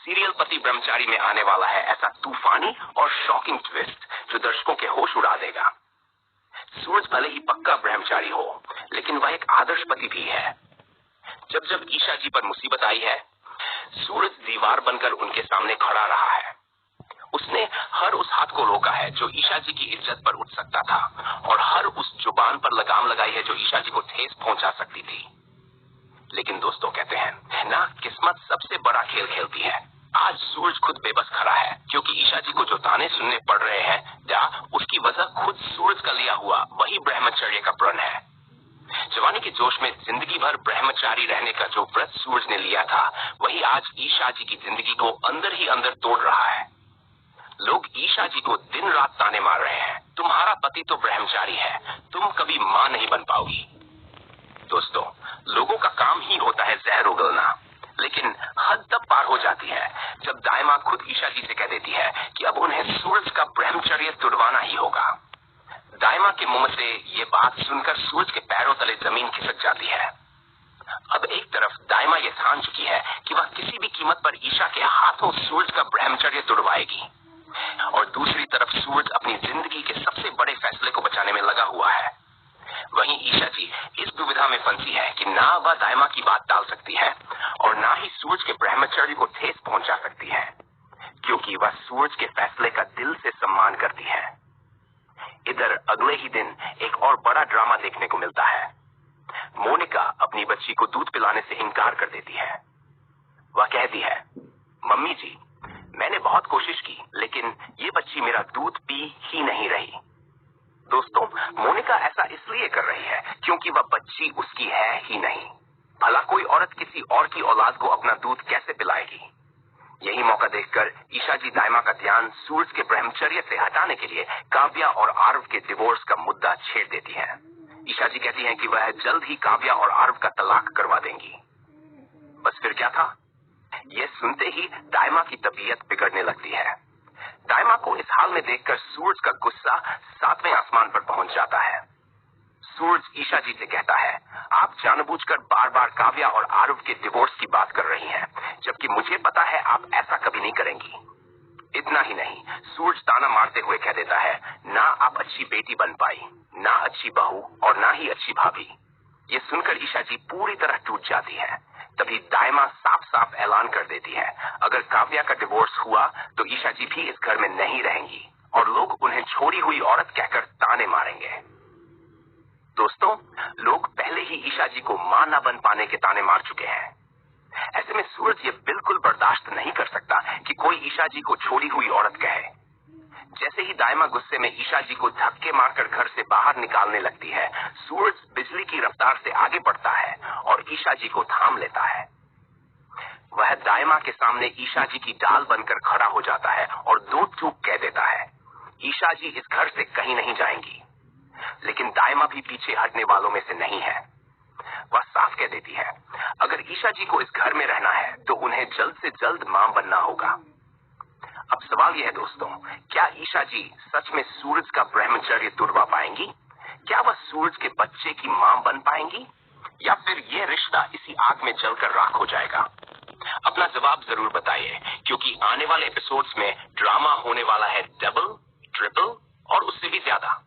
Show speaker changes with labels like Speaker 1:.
Speaker 1: Serial पति ब्रह्मचारी में आने वाला है ऐसा तूफानी और शॉकिंग ट्विस्ट जो दर्शकों के होश उड़ा देगा। सूरज भले ही पक्का ब्रह्मचारी हो, लेकिन वह एक आदर्श पति भी है। जब जब ईशा जी पर मुसीबत आई है, सूरज दीवार बनकर उनके सामने खड़ा रहा है। उसने हर उस हाथ को रोका है जो ईशा जी की इज्जत पर उठ सकता था, और हर उस जुबान पर लगाम लगाई है जो ईशा जी को ठेस पहुंचा सकती थी। लेकिन दोस्तों कहते हैं ना, किस्मत सबसे बड़ा खेल खेलती है। आज सूरज खुद बेबस खड़ा है, क्योंकि ईशा जी को जो ताने सुनने पड़ रहे हैं, उसकी वजह खुद सूरज का लिया हुआ वही ब्रह्मचर्य का प्रण है। जवानी के जोश में जिंदगी भर ब्रह्मचारी रहने का जो व्रत सूरज ने लिया था, वही आज ईशा जी की जिंदगी को अंदर ही अंदर तोड़ रहा है। लोग ईशा जी को दिन रात ताने मार रहे हैं, तुम्हारा पति तो ब्रह्मचारी है, तुम कभी मां नहीं बन पाओगी। दोस्तों, लोगों का काम ही होता है जहर उगलना, लेकिन हद तब पार हो जाती है जब दाइमा खुद ईशा जी से कह देती है कि अब उन्हें सूरज का ब्रह्मचर्य तुड़वाना ही होगा। दाइमा के मुंह से ये बात सुनकर सूरज के पैरों तले जमीन खिसक जाती है। अब एक तरफ दाइमा ये ठान चुकी है कि वह किसी भी कीमत पर ईशा के हाथों सूरज का ब्रह्मचर्य तुड़वाएगी, और दूसरी तरफ सूरज अपनी जिंदगी के सबसे बड़े फैसले को बचाने में लगा हुआ है। वहीं ईशा जी इस दुविधा में फंसी है कि ना वह दाइमा की बात टाल सकती है और ना ही सूरज के ब्रह्मचर्य को ठेस पहुंचा सकती है, क्योंकि वह सूरज के फैसले का दिल से सम्मान करती है। इधर अगले ही दिन एक और बड़ा ड्रामा देखने को मिलता है। मोनिका अपनी बच्ची को दूध पिलाने से इनकार कर देती है। वह कहती है, मम्मी जी, मैंने बहुत कोशिश की, लेकिन ये बच्ची मेरा दूध पी ही नहीं रही। दोस्तों, मोनिका ऐसा इसलिए कर रही है क्योंकि वह बच्ची उसकी है ही नहीं। भला कोई औरत किसी और की औलाद को अपना दूध कैसे पिलाएगी? यही मौका देखकर ईशा जी दाइमा का ध्यान सूरज के ब्रह्मचर्य से हटाने के लिए काव्या और आरव के डिवोर्स का मुद्दा छेड़ देती है। ईशा जी कहती हैं कि वह जल्द ही काव्या और आरव का तलाक करवा देंगी। बस फिर क्या था? ये सुनते ही दाइमा की तबीयत बिगड़ने लगती है। दाइमा को इस हाल में देखकर सूरज का गुस्सा 7वें आसमान पर पहुंच जाता है। सूरज ईशा जी से कहता है, आप जानबूझकर बार बार काव्या और आरव के डिवोर्स की बात कर रही हैं, जबकि मुझे पता है आप ऐसा कभी नहीं करेंगी। इतना ही नहीं, सूरज ताना मारते हुए कह देता है, ना आप अच्छी बेटी बन पाई, ना अच्छी बहू, और ना ही अच्छी भाभी। ये सुनकर ईशा जी पूरी तरह टूट जाती है। तभी दाइमा साफ साफ ऐलान कर देती है, अगर काव्या का डिवोर्स हुआ तो ईशा जी भी इस घर में नहीं रहेंगी और लोग उन्हें छोड़ी हुई औरत कहकर ताने मारेंगे। दोस्तों, लोग पहले ही ईशा जी को मां न बन पाने के ताने मार चुके हैं। ऐसे में सूरज ये बिल्कुल बर्दाश्त नहीं कर सकता कि कोई ईशा जी को छोड़ी हुई औरत कहे। जैसे ही दाइमा गुस्से में ईशा जी को धक्के मारकर घर से बाहर निकालने लगती है, सूरज बिजली की रफ्तार से आगे बढ़ता है और ईशा जी को थाम लेता है। वह दाइमा के सामने ईशा जी की डाल बनकर खड़ा हो जाता है और दो टूक कह देता है, ईशा जी इस घर से कहीं नहीं जाएंगी। लेकिन दाइमा भी पीछे हटने वालों में से नहीं है। वह साफ कह देती है, अगर ईशा जी को इस घर में रहना है तो उन्हें जल्द से जल्द मां बनना होगा। अब सवाल यह है दोस्तों, क्या ईशा जी सच में सूरज का ब्रह्मचर्य तुड़वा पाएंगी? क्या वह सूरज के बच्चे की मां बन पाएंगी, या फिर यह रिश्ता इसी आग में जलकर राख हो जाएगा? अपना जवाब जरूर बताइए, क्योंकि आने वाले एपिसोड्स में ड्रामा होने वाला है डबल, ट्रिपल और उससे भी ज्यादा।